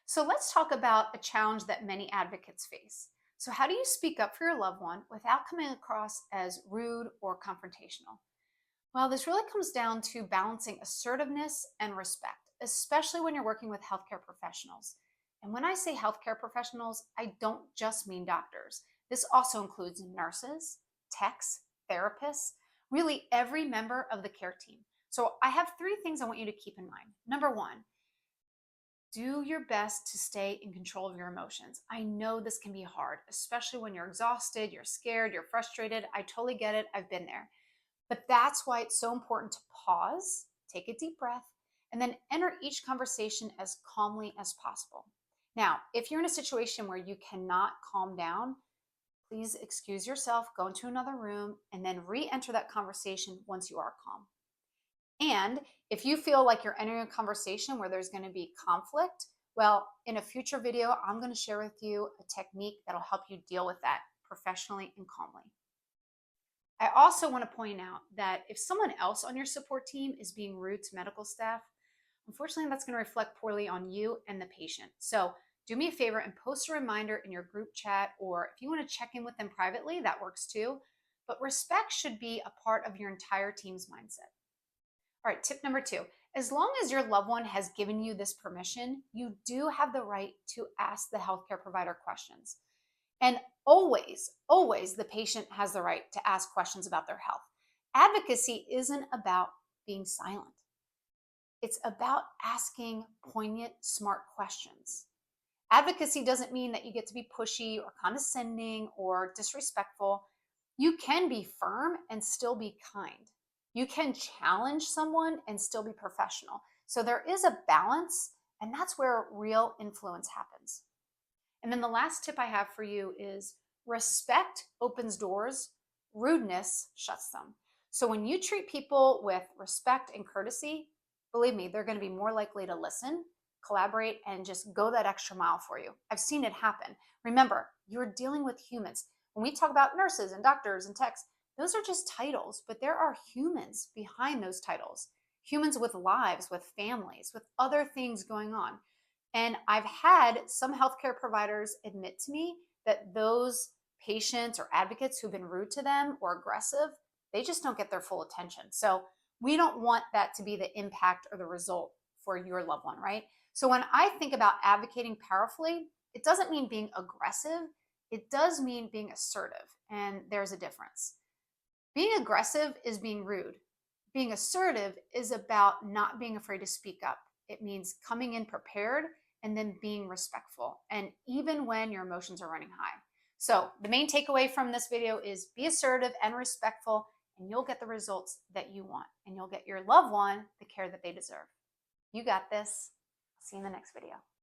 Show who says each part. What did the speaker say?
Speaker 1: So let's talk about a challenge that many advocates face. So, how do you speak up for your loved one without coming across as rude or confrontational? Well, this really comes down to balancing assertiveness and respect, especially when you're working with healthcare professionals. And when I say healthcare professionals, I don't just mean doctors. This also includes nurses, techs, therapists, really every member of the care team. So, I have three things I want you to keep in mind. Number one, do your best to stay in control of your emotions. I know this can be hard, especially when you're exhausted, you're scared, you're frustrated. I totally get it. I've been there. But that's why it's so important to pause, take a deep breath, and then enter each conversation as calmly as possible. Now, if you're in a situation where you cannot calm down, please excuse yourself, go into another room, and then re enter that conversation once you are calm. And if you feel like you're entering a conversation where there's going to be conflict, well, in a future video, I'm going to share with you a technique that'll help you deal with that professionally and calmly. I also want to point out that if someone else on your support team is being rude to medical staff, unfortunately, that's going to reflect poorly on you and the patient. So do me a favor and post a reminder in your group chat, or if you want to check in with them privately, that works too. But respect should be a part of your entire team's mindset. All right, tip number two. As long as your loved one has given you this permission, you do have the right to ask the healthcare provider questions. And always the patient has the right to ask questions about their health. Advocacy isn't about being silent, it's about asking poignant, smart questions. Advocacy doesn't mean that you get to be pushy or condescending or disrespectful. You can be firm and still be kind. You can challenge someone and still be professional. So there is a balance, and that's where real influence happens. And then the last tip I have for you is respect opens doors, rudeness shuts them. So when you treat people with respect and courtesy, believe me, they're going to be more likely to listen, collaborate, and just go that extra mile for you. I've seen it happen. Remember, you're dealing with humans. When we talk about nurses and doctors and techs, those are just titles, but there are humans behind those titles. Humans with lives, with families, with other things going on. And I've had some healthcare providers admit to me that those patients or advocates who've been rude to them or aggressive, they just don't get their full attention. So we don't want that to be the impact or the result for your loved one, right? So when I think about advocating powerfully, it doesn't mean being aggressive. It does mean being assertive. And there's a difference. Being aggressive is being rude. Being assertive is about not being afraid to speak up. It means coming in prepared and then being respectful, and even when your emotions are running high. So, the main takeaway from this video is be assertive and respectful, and you'll get the results that you want, and you'll get your loved one the care that they deserve. You got this. See you in the next video.